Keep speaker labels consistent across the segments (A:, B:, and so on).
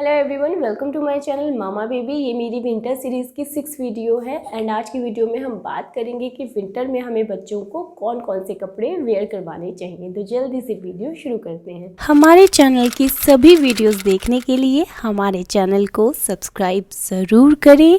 A: Hello everyone, welcome to my channel Mama Baby. ये मेरी winter series की 6 video है एंड आज की वीडियो में हम बात करेंगे कि विंटर में हमें बच्चों को कौन कौन से कपड़े वेयर करवाने चाहिए। तो जल्दी से वीडियो शुरू करते हैं।
B: हमारे चैनल की सभी वीडियोस देखने के लिए हमारे चैनल को सब्सक्राइब ज़रूर करें।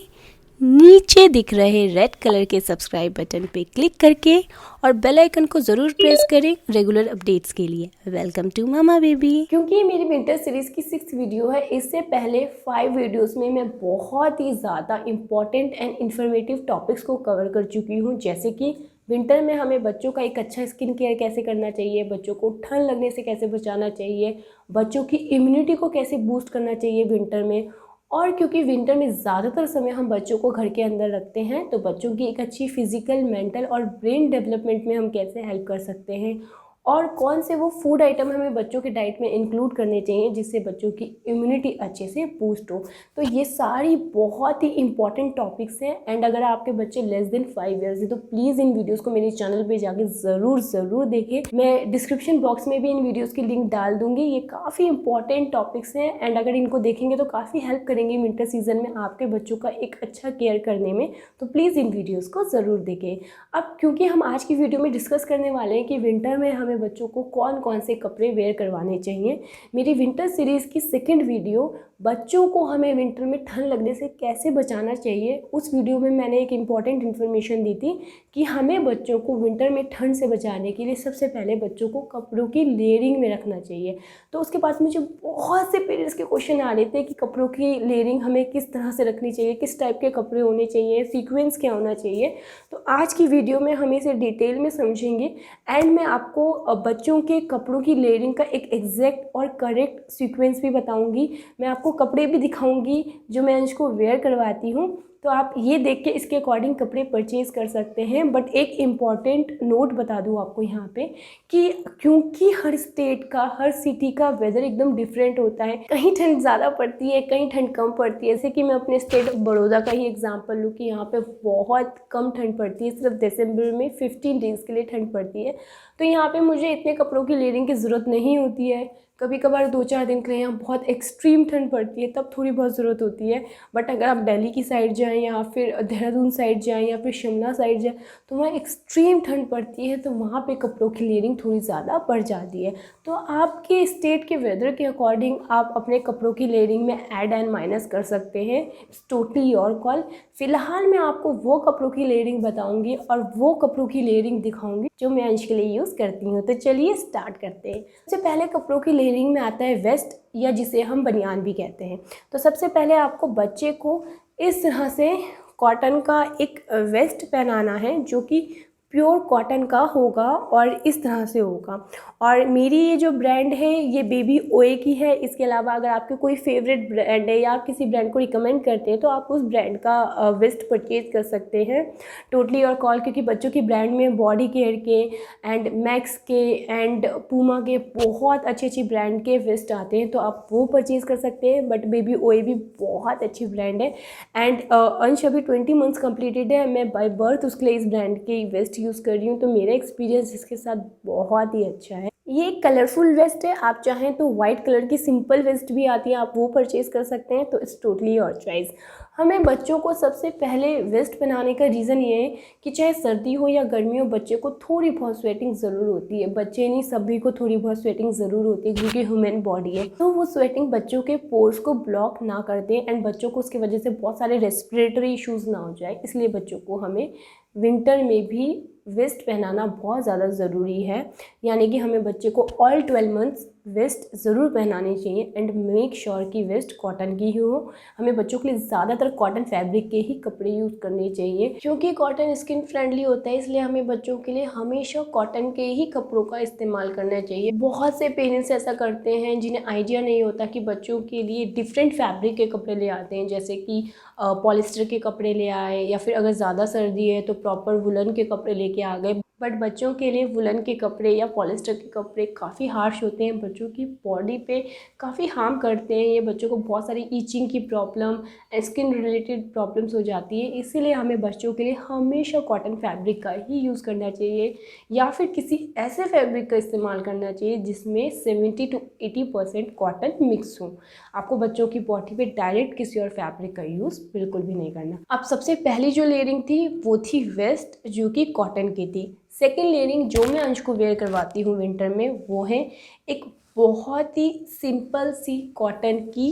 B: नीचे दिख रहे रेड कलर के सब्सक्राइब बटन पे क्लिक करके और बेल आइकन को ज़रूर प्रेस करें रेगुलर अपडेट्स के लिए। Welcome to Mama Baby.
A: क्योंकि ये मेरी विंटर सीरीज़ की 6 वीडियो है, इससे पहले 5 वीडियोस में मैं बहुत ही ज़्यादा इम्पॉर्टेंट एंड इन्फॉर्मेटिव टॉपिक्स को कवर कर चुकी हूँ, जैसे कि विंटर में हमें बच्चों का एक अच्छा स्किन केयर कैसे करना चाहिए, बच्चों को ठंड लगने से कैसे बचाना चाहिए, बच्चों की इम्यूनिटी को कैसे बूस्ट करना चाहिए विंटर में। और क्योंकि विंटर में ज़्यादातर समय हम बच्चों को घर के अंदर रखते हैं, तो बच्चों की एक अच्छी फिजिकल, मेंटल और ब्रेन डेवलपमेंट में हम कैसे हेल्प कर सकते हैं और कौन से वो फूड आइटम हमें बच्चों के डाइट में इंक्लूड करने चाहिए जिससे बच्चों की इम्यूनिटी अच्छे से बूस्ट हो। तो ये सारी बहुत ही इंपॉर्टेंट टॉपिक्स हैं एंड अगर आपके बच्चे लेस देन 5 ईयर्स है तो प्लीज़ इन वीडियोस को मेरे चैनल पे जाके ज़रूर देखें। मैं डिस्क्रिप्शन बॉक्स में भी इन वीडियोज़ की लिंक डाल दूँगी। ये काफ़ी इंपॉर्टेंट टॉपिक्स हैं एंड अगर इनको देखेंगे तो काफ़ी हेल्प करेंगे विंटर सीजन में आपके बच्चों का एक अच्छा केयर करने में। तो प्लीज़ इन वीडियोज़ को ज़रूर देखें। अब क्योंकि हम आज की वीडियो में डिस्कस करने वाले हैं कि विंटर में हमें बच्चों को कौन कौन से कपड़े वेयर करवाने चाहिए, मेरी विंटर सीरीज़ की 2nd वीडियो बच्चों को हमें विंटर में ठंड लगने से कैसे बचाना चाहिए, उस वीडियो में मैंने एक इम्पॉर्टेंट इन्फॉर्मेशन दी थी कि हमें बच्चों को विंटर में ठंड से बचाने के लिए सबसे पहले बच्चों को कपड़ों की लेयरिंग में रखना चाहिए। तो उसके पास मुझे बहुत से पेरेंट्स के क्वेश्चन आ रहे थे कि कपड़ों की लेयरिंग हमें किस तरह से रखनी चाहिए, किस टाइप के कपड़े होने चाहिए, सीक्वेंस क्या होना चाहिए। तो आज की वीडियो में हम इसे डिटेल में समझेंगे एंड मैं आपको बच्चों के कपड़ों की लेयरिंग का एक एग्जैक्ट और करेक्ट सीक्वेंस भी बताऊंगी। मैं आपको कपड़े भी दिखाऊंगी जो मैं अंश को वेयर करवाती हूँ, तो आप ये देख के इसके अकॉर्डिंग कपड़े परचेज कर सकते हैं। बट एक इम्पॉर्टेंट नोट बता दूँ आपको यहाँ पे कि क्योंकि हर स्टेट का, हर सिटी का वेदर एकदम डिफरेंट होता है, कहीं ठंड ज़्यादा पड़ती है, कहीं ठंड कम पड़ती है। जैसे कि मैं अपने स्टेट बड़ौदा का ही एग्जांपल लूँ कि यहाँ पे बहुत कम ठंड पड़ती है, सिर्फ दिसंबर में 15 डेज़ के लिए ठंड पड़ती है। तो यहाँ पे मुझे इतने कपड़ों की लेयरिंग की ज़रूरत नहीं होती है। कभी कभार 2-4 दिन के लिए यहाँ बहुत एक्सट्रीम ठंड पड़ती है, तब थोड़ी बहुत ज़रूरत होती है। बट अगर आप दिल्ली की साइड जाएँ या फिर देहरादून साइड जाएँ या फिर शिमला साइड जाएँ तो वहाँ एक्सट्रीम ठंड पड़ती है, तो वहाँ पे कपड़ों की लेयरिंग थोड़ी ज़्यादा बढ़ जाती है। तो आपके स्टेट के वेदर के अकॉर्डिंग आप अपने कपड़ों की लेयरिंग में ऐड एंड माइनस कर सकते हैं। It's totally your call. फिलहाल मैं आपको वो कपड़ों की लेयरिंग बताऊंगी और वो कपड़ों की लेयरिंग दिखाऊंगी जो मैं अंश के लिए यूज़ करती हूँ। तो चलिए स्टार्ट करते हैं। सबसे पहले कपड़ों की लेयरिंग में आता है वेस्ट, या जिसे हम बनियान भी कहते हैं। तो सबसे पहले आपको बच्चे को इस तरह से कॉटन का एक वेस्ट पहनाना है जो कि प्योर कॉटन का होगा और इस तरह से होगा। और मेरी ये जो ब्रांड है ये बेबी ओए की है। इसके अलावा अगर आपके कोई फेवरेट ब्रांड है या आप किसी ब्रांड को रिकमेंड करते हैं तो आप उस ब्रांड का वेस्ट परचेज कर सकते हैं। टोटली और कॉल, क्योंकि बच्चों की ब्रांड में बॉडी केयर के एंड मैक्स के एंड पूमा के बहुत अच्छी ब्रांड के वेस्ट आते हैं, तो आप वो परचेज़ कर सकते हैं। बट बेबी ओए भी बहुत अच्छी ब्रांड है एंड अंश अभी 20 मंथ्स कंप्लीटेड है। मैं बाय बर्थ उसके लिए इस ब्रांड के वेस्ट यूज़ कर रही हूँ, तो मेरा एक्सपीरियंस इसके साथ बहुत ही अच्छा है। ये एक कलरफुल वेस्ट है, आप चाहें तो वाइट कलर की सिंपल वेस्ट भी आती है, आप वो परचेज कर सकते हैं। तो इट्स टोटली योर चॉइस। हमें बच्चों को सबसे पहले वेस्ट पहनाने का रीज़न ये है कि चाहे सर्दी हो या गर्मी हो, बच्चे को थोड़ी बहुत स्वेटिंग ज़रूर होती है। बच्चे नहीं, सभी को थोड़ी बहुत स्वेटिंग ज़रूर होती है क्योंकि ह्यूमन बॉडी है। तो वो स्वेटिंग बच्चों के पोर्स को ब्लॉक ना कर दे एंड बच्चों को उसकी वजह से बहुत सारे रेस्पिरेटरी इश्यूज़ ना हो जाए, इसलिए बच्चों को हमें विंटर में भी वेस्ट पहनाना बहुत ज़्यादा ज़रूरी है। यानी कि हमें बच्चे को ऑल 12 मंथ्स वेस्ट ज़रूर पहनानी चाहिए एंड मेक श्योर कि वेस्ट कॉटन की ही हो। हमें बच्चों के लिए ज़्यादातर कॉटन फैब्रिक के ही कपड़े यूज़ करने चाहिए क्योंकि कॉटन स्किन फ्रेंडली होता है, इसलिए हमें बच्चों के लिए हमेशा कॉटन के ही कपड़ों का इस्तेमाल करना चाहिए। बहुत से पेरेंट्स ऐसा करते हैं जिन्हें आइडिया नहीं होता कि बच्चों के लिए डिफरेंट फैब्रिक के कपड़े ले आते हैं, जैसे कि पॉलिस्टर के कपड़े ले आए या फिर अगर ज़्यादा सर्दी है तो प्रॉपर वुलन के कपड़े लेके आ गए। बट बच्चों के लिए वुलन के कपड़े या पॉलिस्टर के कपड़े काफ़ी हार्श होते हैं, बच्चों की बॉडी पे काफ़ी हार्म करते हैं। ये बच्चों को बहुत सारी ईचिंग की प्रॉब्लम, स्किन रिलेटेड प्रॉब्लम्स हो जाती है। इसीलिए हमें बच्चों के लिए हमेशा कॉटन फैब्रिक का ही यूज़ करना चाहिए या फिर किसी ऐसे फैब्रिक का इस्तेमाल करना चाहिए जिसमें 70 to 80% कॉटन मिक्स हो। आपको बच्चों की बॉडी पे डायरेक्ट किसी और फैब्रिक का यूज़ बिल्कुल भी नहीं करना। अब सबसे पहली जो लेयरिंग थी वो थी वेस्ट, जो कि कॉटन की थी। सेकेंड लेयरिंग जो मैं अंश को वेयर करवाती हूँ विंटर में, वो है एक बहुत ही सिंपल सी कॉटन की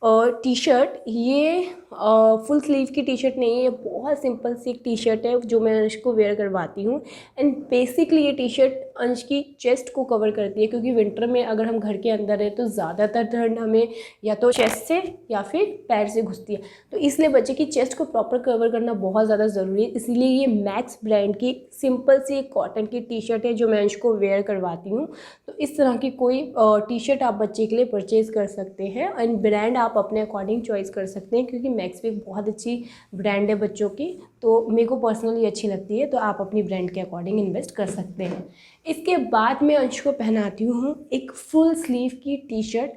A: टी शर्ट। ये फुल स्लीव की टी शर्ट नहीं है, बहुत सिंपल सी एक टी शर्ट है जो मैं अंश को वेयर करवाती हूँ। एंड बेसिकली ये टी शर्ट अंश की चेस्ट को कवर करती है, क्योंकि विंटर में अगर हम घर के अंदर हैं तो ज़्यादातर ठंड हमें या तो चेस्ट से या फिर पैर से घुसती है, तो इसलिए बच्चे की चेस्ट को प्रॉपर कवर करना बहुत ज़्यादा ज़रूरी है। इसीलिए ये मैक्स ब्रांड की सिंपल सी एक कॉटन की टी शर्ट है जो मैं अंश को वेयर करवाती हूँ। तो इस तरह की कोई टी शर्ट आप बच्चे के लिए परचेज़ कर सकते हैं एंड ब्रांड आप अपने अकॉर्डिंग चॉइस कर सकते हैं, क्योंकि मैक्स भी बहुत अच्छी ब्रांड है बच्चों की, तो मेरे को पर्सनली अच्छी लगती है, तो आप अपनी ब्रांड के अकॉर्डिंग इन्वेस्ट कर सकते हैं। इसके बाद मैं अंश को पहनाती हूँ एक फुल स्लीव की टी शर्ट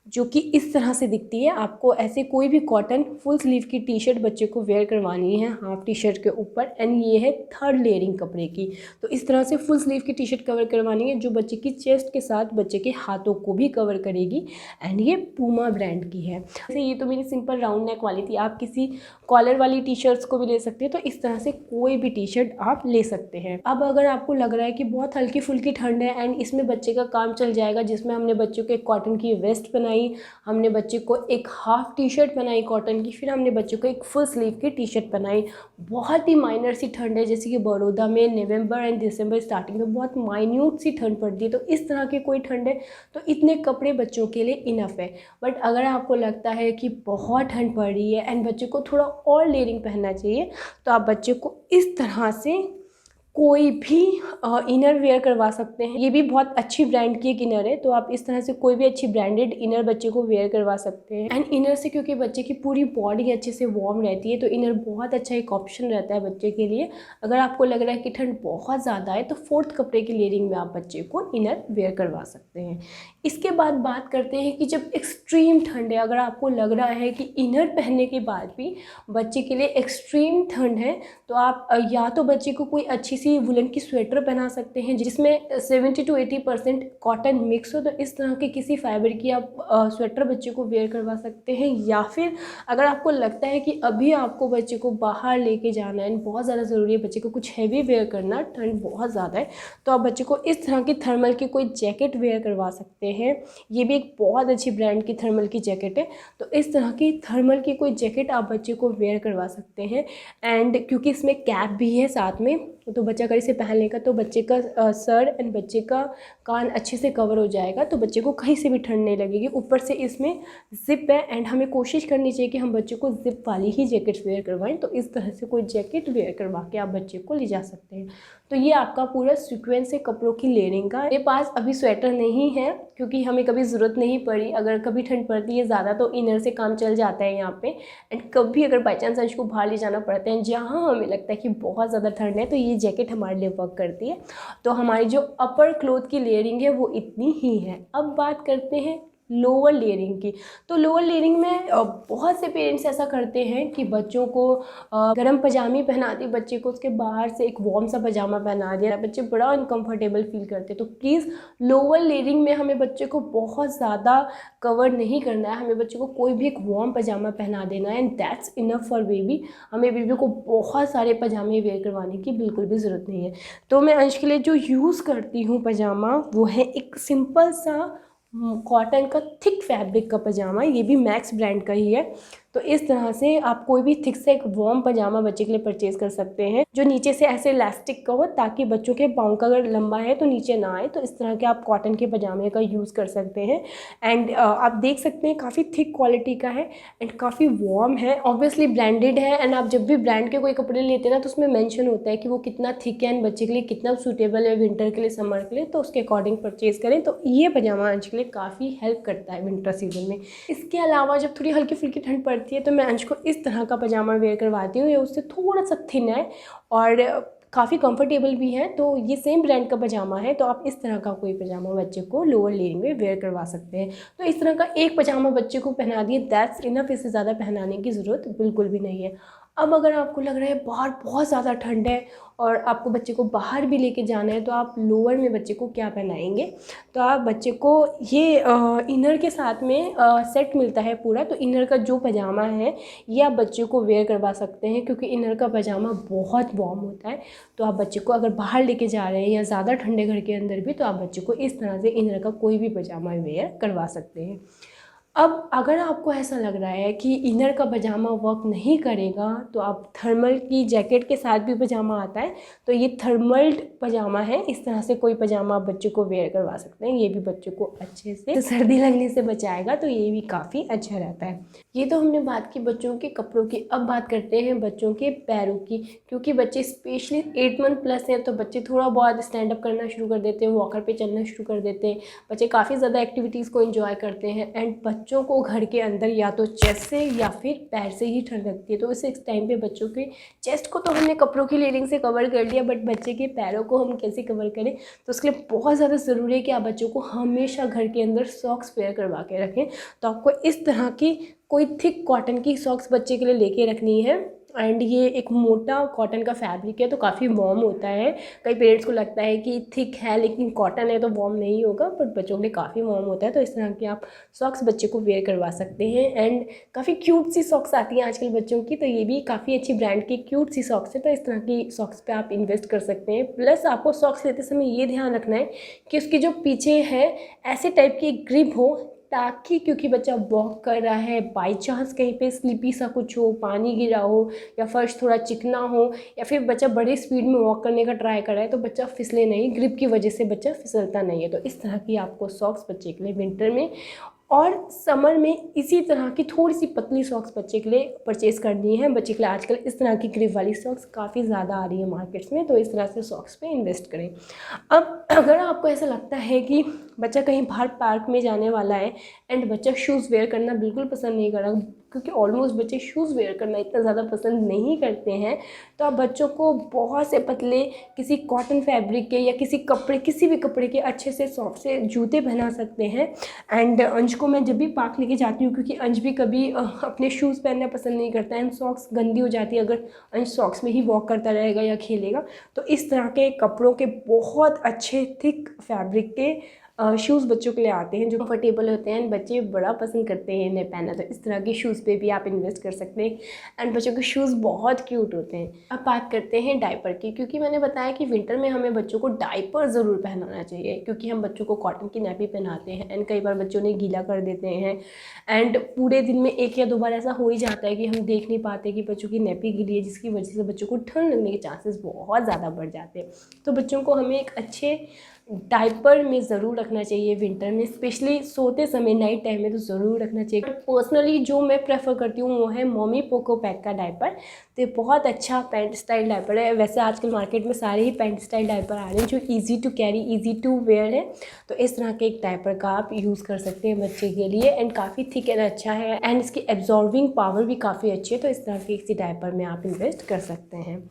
A: जो कि इस तरह से दिखती है। आपको ऐसे कोई भी कॉटन फुल स्लीव की टी शर्ट बच्चे को वेयर करवानी है हाफ टी शर्ट के ऊपर, एंड ये है थर्ड लेयरिंग कपड़े की। तो इस तरह से फुल स्लीव की टी शर्ट कवर करवानी है जो बच्चे की चेस्ट के साथ बच्चे के हाथों को भी कवर करेगी, एंड ये पूमा ब्रांड की है। जैसे ये तो मेरी सिंपल राउंड नेक वाली थी, आप किसी कॉलर वाली टी शर्ट्स को भी ले सकते हैं, तो इस तरह से कोई भी टी शर्ट आप ले सकते हैं। अब अगर आपको लग रहा है कि बहुत हल्की फुल्की ठंड है एंड इसमें बच्चे का काम चल जाएगा, जिसमें हमने बच्चों को एक कॉटन की वेस्ट बनाई, हमने बच्चे को एक हाफ टी शर्ट बनाई कॉटन की, फिर हमने बच्चे को एक फुल स्लीव की टी शर्ट बनाई। बहुत ही माइनर सी ठंड है, जैसे कि बड़ौदा में नवंबर एंड दिसंबर स्टार्टिंग में बहुत माइन्यूट सी ठंड पड़ती है, तो इस तरह की कोई ठंड है तो इतने कपड़े बच्चों के लिए इनफ है। बट अगर आपको लगता है कि बहुत ठंड पड़ रही है एंड बच्चे को थोड़ा और लेयरिंग पहनना चाहिए, तो आप बच्चे को इस तरह से कोई भी इनर वेयर करवा सकते हैं। ये भी बहुत अच्छी ब्रांड की एक इनर है, तो आप इस तरह से कोई भी अच्छी ब्रांडेड इनर बच्चे को वेयर करवा सकते हैं। एंड इनर से क्योंकि बच्चे की पूरी बॉडी अच्छे से वार्म रहती है, तो इनर बहुत अच्छा एक ऑप्शन रहता है बच्चे के लिए। अगर आपको लग रहा है कि ठंड बहुत ज़्यादा है, तो फोर्थ कपड़े की लेयरिंग में आप बच्चे को इनर वेयर करवा सकते हैं। इसके बाद बात करते हैं कि जब एक्सट्रीम ठंड है, अगर आपको लग रहा है कि इनर पहनने के बाद भी बच्चे के लिए एक्सट्रीम ठंड है, तो आप या तो बच्चे को कोई अच्छी सी वुलन की स्वेटर पहना सकते हैं जिसमें 70 to 80% कॉटन मिक्स हो, तो इस तरह के किसी फाइबर की आप स्वेटर बच्चे को वेयर करवा सकते हैं। या फिर अगर आपको लगता है कि अभी आपको बच्चे को बाहर लेके जाना है, बहुत ज़्यादा ज़रूरी है बच्चे को कुछ हैवी वेयर करना, ठंड बहुत ज़्यादा है, तो आप बच्चे को इस तरह की थर्मल की कोई जैकेट वेयर करवा सकते हैं। ये भी एक बहुत अच्छी ब्रांड की थर्मल की जैकेट है, तो इस तरह की थर्मल की कोई जैकेट आप बच्चे को वेयर करवा सकते हैं। एंड क्योंकि इसमें कैप भी है साथ में, तो बच्चा अगर इसे पहन लेगा तो बच्चे का सर एंड बच्चे का कान अच्छे से कवर हो जाएगा, तो बच्चे को कहीं से भी ठंड नहीं लगेगी। ऊपर से इसमें जिप है एंड हमें कोशिश करनी चाहिए कि हम बच्चे को जिप वाली ही जैकेट वेयर करवाएं, तो इस तरह से कोई जैकेट वेयर करवा के आप बच्चे को ले जा सकते हैं। तो ये आपका पूरा सीक्वेंस है कपड़ों की लेयरिंग का। मेरे पास अभी स्वेटर नहीं है क्योंकि हमें कभी ज़रूरत नहीं पड़ी। अगर कभी ठंड पड़ती है ज़्यादा तो इनर से काम चल जाता है यहाँ पे, एंड कभी अगर बाई चांस अंश को बाहर ले जाना पड़ता है जहाँ हमें लगता है कि बहुत ज़्यादा ठंड है, तो ये जैकेट हमारे लिए वर्क करती है। तो हमारी जो अपर क्लोथ की लेयरिंग है वो इतनी ही है। अब बात करते हैं लोअर लेयरिंग की। तो लोअर लेयरिंग में बहुत से पेरेंट्स ऐसा करते हैं कि बच्चों को गर्म पजामी पहना दी बच्चे को, उसके बाहर से एक वार्म सा पजामा पहना दिया, बच्चे बड़ा अनकंफर्टेबल फील करते हैं। तो प्लीज़ लोअर लेयरिंग में हमें बच्चे को बहुत ज़्यादा कवर नहीं करना है, हमें बच्चे को कोई भी एक वार्म पजामा पहना देना है and that's enough for baby. हमें बेबी को बहुत सारे पजामे वेयर करवाने की बिल्कुल भी ज़रूरत नहीं है। तो मैं अंश के लिए जो यूज़ करती हूँ पजामा वो है एक सिंपल सा कॉटन का थिक फैब्रिक का पजामा, ये भी मैक्स ब्रांड का ही है। तो इस तरह से आप कोई भी थिक से एक वार्म पजामा बच्चे के लिए परचेज़ कर सकते हैं जो नीचे से ऐसे इलास्टिक का हो, ताकि बच्चों के पाँव का अगर लंबा है तो नीचे ना आए। तो इस तरह के आप कॉटन के पजामे का यूज़ कर सकते हैं। एंड आप देख सकते हैं काफ़ी थिक क्वालिटी का है एंड काफ़ी वार्म है, ऑब्वियसली ब्रांडेड है। एंड आप जब भी ब्रांड के कोई कपड़े लेते हैं ना, तो उसमें मेंशन होता है कि वो कितना थिक है एंड बच्चे के लिए कितना सूटेबल है विंटर के लिए, समर के लिए, तो उसके अकॉर्डिंग परचेज़ करें। तो ये पजामा अंश के लिए काफ़ी हेल्प करता है विंटर सीजन में। इसके अलावा जब थोड़ी हल्की फुल्की ठंड पड़ती है तो मैं अंश को इस तरह का पजामा वेयर करवाती हूँ। ये उससे थोड़ा सा थिन है और काफ़ी कंफर्टेबल भी है। तो ये सेम ब्रांड का पजामा है, तो आप इस तरह का कोई पजामा बच्चे को लोअर लेयरिंग में वेयर करवा सकते हैं। तो इस तरह का एक पजामा बच्चे को पहना दिए, दैट्स इनफ, इससे ज़्यादा पहनाने की ज़रूरत बिल्कुल भी नहीं है। अब अगर आपको लग रहा है बाहर बहुत ज़्यादा ठंड है और आपको बच्चे को बाहर भी लेके जाना है, तो आप लोअर में बच्चे को क्या पहनाएंगे? तो आप बच्चे को ये इनर के साथ में सेट मिलता है पूरा, तो इनर का जो पजामा है ये आप बच्चे को वेयर करवा सकते हैं, क्योंकि इनर का पजामा बहुत वार्म होता है। तो आप बच्चे को अगर बाहर लेके जा रहे हैं या ज़्यादा ठंडे घर के अंदर भी, तो आप बच्चे को इस तरह से इनर का कोई भी पजामा वेयर करवा सकते हैं। अब अगर आपको ऐसा लग रहा है कि इनर का पजामा वर्क नहीं करेगा, तो आप थर्मल की जैकेट के साथ भी पजामा आता है, तो ये थर्मल पजामा है, इस तरह से कोई पजामा आप बच्चे को वेयर करवा सकते हैं। ये भी बच्चे को अच्छे से तो सर्दी लगने से बचाएगा, तो ये भी काफ़ी अच्छा रहता है। ये तो हमने बात की बच्चों के कपड़ों की। अब बात करते हैं बच्चों के पैरों की, क्योंकि बच्चे स्पेशली 8 मंथ प्लस हैं, तो बच्चे थोड़ा बहुत स्टैंड अप करना शुरू कर देते हैं, वॉकर पे चलना शुरू कर देते हैं, बच्चे काफ़ी ज़्यादा एक्टिविटीज़ को एंजॉय करते हैं। एंड बच्चों को घर के अंदर या तो चेस्ट से या फिर पैर से ही ठंड लगती है, तो इस टाइम पे बच्चों के चेस्ट को तो हमने कपड़ों की लेयरिंग से कवर कर लिया, बट बच्चे के पैरों को हम कैसे कवर करें? तो उसके लिए बहुत ज़्यादा ज़रूरी है कि आप बच्चों को हमेशा घर के अंदर सॉक्स वेयर करवा के रखें। तो आपको इस तरह की कोई थिक कॉटन की सॉक्स बच्चे के लिए लेके रखनी है। एंड ये एक मोटा कॉटन का फैब्रिक है, तो काफ़ी वार्म होता है। कई पेरेंट्स को लगता है कि थिक है लेकिन कॉटन है तो वार्म नहीं होगा, बट बच्चों के लिए काफ़ी वार्म होता है। तो इस तरह की आप सॉक्स बच्चे को वेयर करवा सकते हैं। एंड काफ़ी क्यूट सी सॉक्स आती हैं आजकल बच्चों की, तो ये भी काफ़ी अच्छी ब्रांड की क्यूट सी सॉक्स है, तो इस तरह की सॉक्स पे आप इन्वेस्ट कर सकते हैं। प्लस आपको सॉक्स लेते समय ये ध्यान रखना है कि उसकी जो पीछे है ऐसे टाइप की ग्रिप हो, ताकि क्योंकि बच्चा वॉक कर रहा है, बाई चांस कहीं पे स्लिपी सा कुछ हो, पानी गिरा हो या फर्श थोड़ा चिकना हो, या फिर बच्चा बड़ी स्पीड में वॉक करने का ट्राई कर रहा है, तो बच्चा फिसले नहीं, ग्रिप की वजह से बच्चा फिसलता नहीं है। तो इस तरह की आपको सॉक्स बच्चे के लिए विंटर में और समर में इसी तरह की थोड़ी सी पतली सॉक्स बच्चे के लिए परचेज़ करनी है। बच्चे के लिए आजकल इस तरह की ग्रिप वाली सॉक्स काफ़ी ज़्यादा आ रही है मार्केट्स में, तो इस तरह से सॉक्स पे इन्वेस्ट करें। अब अगर आपको ऐसा लगता है कि बच्चा कहीं बाहर पार्क में जाने वाला है एंड बच्चा शूज़ वेयर करना बिल्कुल पसंद नहीं कर रहा, क्योंकि ऑलमोस्ट बच्चे शूज़ वेयर करना इतना ज़्यादा पसंद नहीं करते हैं, तो आप बच्चों को बहुत से पतले किसी कॉटन फैब्रिक के या किसी भी कपड़े के अच्छे से सॉफ्ट से जूते पहना सकते हैं। एंड अंश को मैं जब भी पार्क लेके जाती हूँ, क्योंकि अंश भी कभी अपने शूज़ पहनना पसंद नहीं करता है, एंड सॉक्स गंदी हो जाती है अगर अंश सॉक्स में ही वॉक करता रहेगा या खेलेगा, तो इस तरह के कपड़ों के बहुत अच्छे थिक फैब्रिक के शूज़ बच्चों के लिए आते हैं जो कंफर्टेबल होते हैं, बच्चे बड़ा पसंद करते हैं इन्हें पहनना। तो इस तरह के शूज़ पे भी आप इन्वेस्ट कर सकते हैं, एंड बच्चों के शूज़ बहुत क्यूट होते हैं। अब बात करते हैं डायपर की, क्योंकि मैंने बताया कि विंटर में हमें बच्चों को डायपर ज़रूर पहनाना चाहिए, क्योंकि हम बच्चों को कॉटन की नैपी पहनाते हैं एंड कई बार बच्चों ने गीला कर देते हैं, एंड पूरे दिन में 1 या 2 बार ऐसा हो ही जाता है कि हम देख नहीं पाते कि बच्चों की नैपी गीली है, जिसकी वजह से बच्चों को ठंड लगने के चांसेस बहुत ज़्यादा बढ़ जाते हैं। तो बच्चों को हमें एक अच्छे डायपर में ज़रूर रखना चाहिए विंटर में, स्पेशली सोते समय नाइट टाइम में तो ज़रूर रखना चाहिए। पर्सनली जो मैं प्रेफर करती हूँ वो है मॉमी पोको पैक का डायपर। तो बहुत अच्छा पैंट स्टाइल डायपर है। वैसे आजकल मार्केट में सारे ही पैंट स्टाइल डायपर आ रहे हैं जो easy to carry, easy to wear है। तो इस तरह के एक डायपर का आप यूज़ कर सकते हैं बच्चे के लिए, एंड काफ़ी थिक एंड अच्छा है, एंड इसकी एब्जॉर्बिंग पावर भी काफ़ी अच्छी है। तो इस तरह के किसी डायपर में आप इन्वेस्ट कर सकते हैं।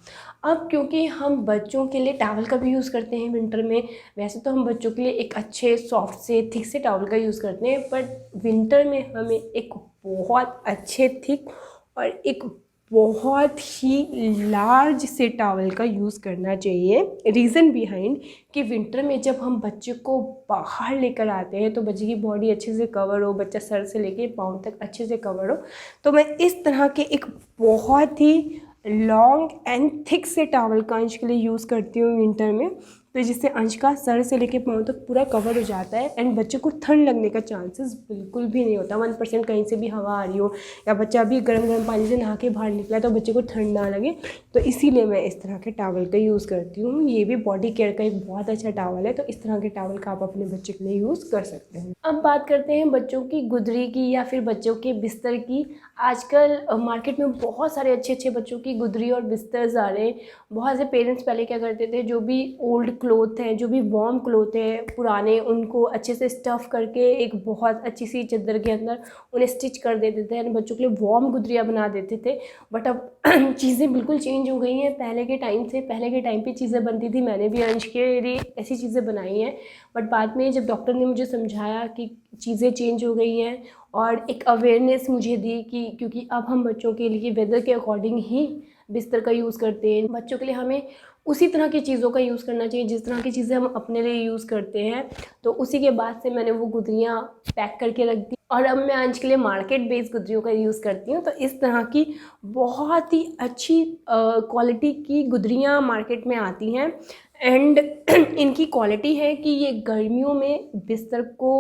A: अब क्योंकि हम बच्चों के लिए टॉवल का भी यूज़ करते हैं विंटर में, वैसे तो हम बच्चों के लिए एक अच्छे सॉफ्ट से थिक से टॉवल का यूज़ करते हैं, बट विंटर में हमें एक बहुत अच्छे थिक और एक बहुत ही लार्ज से टॉवल का यूज़ करना चाहिए। रीज़न बिहाइंड कि विंटर में जब हम बच्चे को बाहर लेकर आते हैं तो बच्चे की बॉडी अच्छे से कवर हो, बच्चा सर से लेके पाँव तक अच्छे से कवर हो, तो मैं इस तरह के एक बहुत ही लॉन्ग एंड थिक से टॉवल का अंश के लिए यूज़ करती हूँ विंटर में, तो जिससे अंश का सर से लेके पाँव तक पूरा कवर हो जाता है, एंड बच्चे को ठंड लगने का चांसेस बिल्कुल भी नहीं होता। 1% कहीं से भी हवा आ रही हो या बच्चा अभी गर्म पानी से नहा के बाहर निकला तो बच्चे को ठंड ना लगे, तो इसीलिए मैं इस तरह के टॉवल का यूज़ करती हूँ। ये भी बॉडी केयर का एक बहुत अच्छा टॉवल है, तो इस तरह के टॉवल का आप अपने बच्चे के लिए यूज़ कर सकते हैं। अब बात करते हैं बच्चों की गुदरी की या फिर बच्चों के बिस्तर की। आजकल मार्केट में बहुत सारे अच्छे अच्छे बच्चों की गुदरी और बिस्तर आ रहे हैं। बहुत से पेरेंट्स पहले क्या करते थे, जो भी ओल्ड क्लोथ हैं, जो भी वार्म क्लोथ है पुराने, उनको अच्छे से स्टफ़ करके एक बहुत अच्छी सी चादर के अंदर उन्हें स्टिच कर देते थे एंड बच्चों के लिए वार्म गुदरियाँ बना देते थे। बट अब चीज़ें बिल्कुल चेंज हो गई हैं पहले के टाइम से। पहले के टाइम पे चीज़ें बनती थी, मैंने भी अंश के लिए ऐसी चीज़ें बनाई हैं, बट बाद में जब डॉक्टर ने मुझे समझाया कि चीज़ें चेंज हो गई हैं और एक अवेयरनेस मुझे दी कि क्योंकि अब हम बच्चों के लिए वेदर के अकॉर्डिंग ही बिस्तर का यूज़ करते हैं, बच्चों के लिए हमें उसी तरह की चीज़ों का यूज़ करना चाहिए जिस तरह की चीज़ें हम अपने लिए यूज़ करते हैं। तो उसी के बाद से मैंने वो गुदरियाँ पैक करके रख दी और अब मैं अंश के लिए मार्केट बेस्ड गुदरियों का यूज़ करती हूँ। तो इस तरह की बहुत ही अच्छी क्वालिटी की गुदरियाँ मार्केट में आती हैं एंड इनकी क्वालिटी है कि ये गर्मियों में बिस्तर को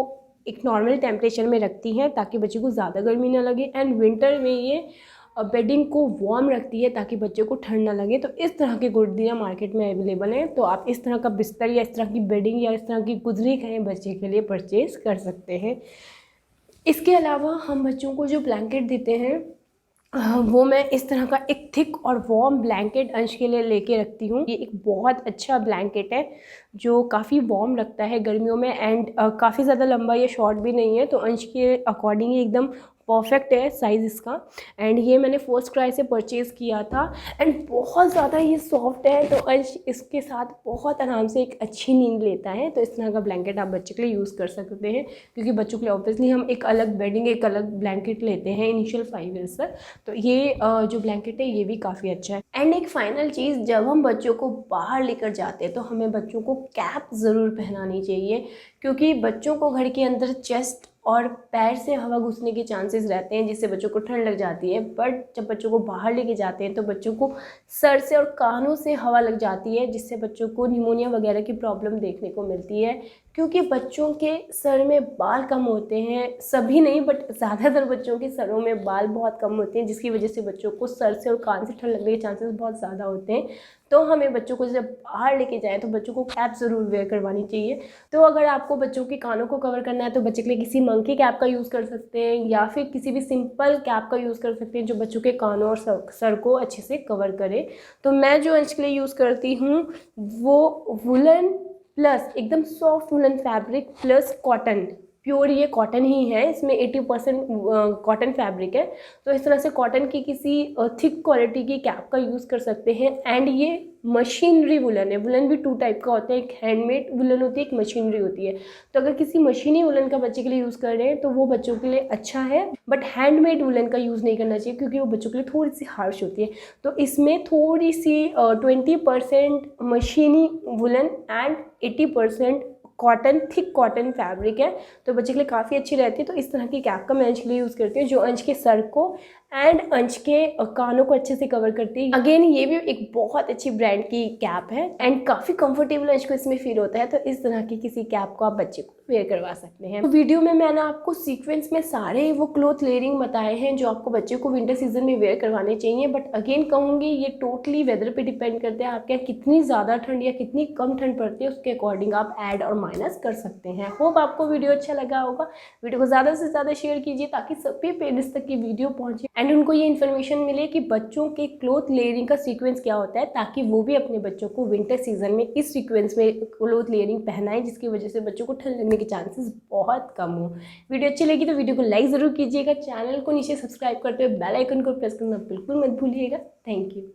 A: एक नॉर्मल टेम्परेचर में रखती हैं ताकि बच्चे को ज़्यादा गर्मी ना लगे एंड विंटर में ये बेडिंग को वार्म रखती है ताकि बच्चे को ठंड ना लगे। तो इस तरह की गुदरियाँ मार्केट में अवेलेबल हैं, तो आप इस तरह का बिस्तर या इस तरह की बेडिंग या इस तरह की गुदरी कहें बच्चे के लिए परचेज़ कर सकते हैं। इसके अलावा हम बच्चों को जो ब्लैंकेट देते हैं वो मैं इस तरह का एक थिक और वार्म ब्लैंकेट अंश के लिए लेके रखती हूँ। ये एक बहुत अच्छा ब्लैंकेट है जो काफ़ी वार्म रखता है गर्मियों में एंड काफ़ी ज़्यादा लंबा या शॉर्ट भी नहीं है, तो अंश के अकॉर्डिंग ये एकदम परफेक्ट है साइज़ इसका। एंड ये मैंने फर्स्ट क्राई से परचेज़ किया था एंड बहुत ज़्यादा ये सॉफ्ट है, तो अंश इसके साथ बहुत आराम से एक अच्छी नींद लेता है। तो इस तरह का ब्लैंकेट आप बच्चे के लिए यूज़ कर सकते हैं क्योंकि बच्चों के लिए ऑब्वियसली हम एक अलग बेडिंग, एक अलग ब्लैंकेट लेते हैं इनिशियल 5 ईयर्स तक। तो ये जो ब्लैंकेट है ये भी काफ़ी अच्छा है। एंड एक फ़ाइनल चीज़, जब हम बच्चों को बाहर लेकर जाते हैं तो हमें बच्चों को कैप ज़रूर पहनानी चाहिए क्योंकि बच्चों को घर के अंदर चेस्ट और पैर से हवा घुसने के चांसेस रहते हैं जिससे बच्चों को ठंड लग जाती है। बट जब बच्चों को बाहर लेके जाते हैं तो बच्चों को सर से और कानों से हवा लग जाती है जिससे बच्चों को निमोनिया वगैरह की प्रॉब्लम देखने को मिलती है क्योंकि बच्चों के सर में बाल कम होते हैं। सभी नहीं बट ज़्यादातर बच्चों के सरों में बाल बहुत कम होते हैं जिसकी वजह से बच्चों को सर से और कान से ठंड लगने के चांसेस बहुत ज़्यादा होते हैं। तो हमें बच्चों को जब बाहर लेके जाएँ तो बच्चों को कैप ज़रूर वेयर करवानी चाहिए। तो अगर आपको बच्चों के कानों को कवर करना है तो बच्चे के लिए किसी मंकी कैप का यूज़ कर सकते हैं या फिर किसी भी सिंपल कैप का यूज़ कर सकते हैं जो बच्चों के कानों और सर को अच्छे से कवर करे। तो मैं जो अंश के लिए यूज़ करती हूँ वो वुलन प्लस एकदम soft woollen fabric plus cotton, pure ये कॉटन ही है, इसमें 80% कॉटन फैब्रिक है। तो इस तरह से कॉटन की किसी थिक क्वालिटी की कैप का यूज़ कर सकते हैं। एंड ये मशीनरी वुलन है। वुलन भी 2 टाइप का होता है, एक हैंडमेड वुलन होती है, एक मशीनरी होती है। तो अगर किसी मशीनी वुलन का बच्चे के लिए यूज़ कर रहे हैं तो वो बच्चों के लिए अच्छा है, बट हैंडमेड वुलन का यूज़ नहीं करना चाहिए क्योंकि वो बच्चों के लिए थोड़ी सी हार्श होती है। तो इसमें थोड़ी सी 20% मशीनी woollen and 80% cotton, thick cotton fabric है, तो बच्चे के लिए काफ़ी अच्छी रहती है। तो इस तरह की कैप का मैं अंश के लिए यूज़ करती हूँ जो अंश के सर को एंड अंश के कानों को अच्छे से कवर करती है। अगेन ये भी एक बहुत अच्छी ब्रांड की कैप है एंड काफ़ी कंफर्टेबल अंश को इसमें फील होता है। तो इस तरह की किसी कैप को आप बच्चे को वेयर करवा सकते हैं। तो वीडियो में मैंने आपको सीक्वेंस में सारे वो क्लॉथ लेयरिंग बताए हैं जो आपको बच्चे को विंटर सीजन में वेयर करवाने चाहिए। बट अगेन कहूँगी ये टोटली वेदर पे डिपेंड करते हैं, आपके यहाँ कितनी ज़्यादा ठंड या कितनी कम ठंड पड़ती है उसके अकॉर्डिंग आप ऐड और माइनस कर सकते हैं। होप आपको वीडियो अच्छा लगा होगा। वीडियो को ज़्यादा से ज़्यादा शेयर कीजिए ताकि सभी पेरेंट्स तक की वीडियो पहुँचे एंड उनको ये इन्फॉर्मेशन मिले कि बच्चों के क्लॉथ लेयरिंग का सीक्वेंस क्या होता है ताकि वो भी अपने बच्चों को विंटर सीजन में इस सीक्वेंस में क्लॉथ लेयरिंग पहनाएं जिसकी वजह से बच्चों को ठंड लगने के चांसेस बहुत कम हो। वीडियो अच्छी लगी तो वीडियो को लाइक ज़रूर कीजिएगा, चैनल को नीचे सब्सक्राइब करते हुए बेल आइकन को प्रेस करना बिल्कुल मत भूलिएगा। Thank you.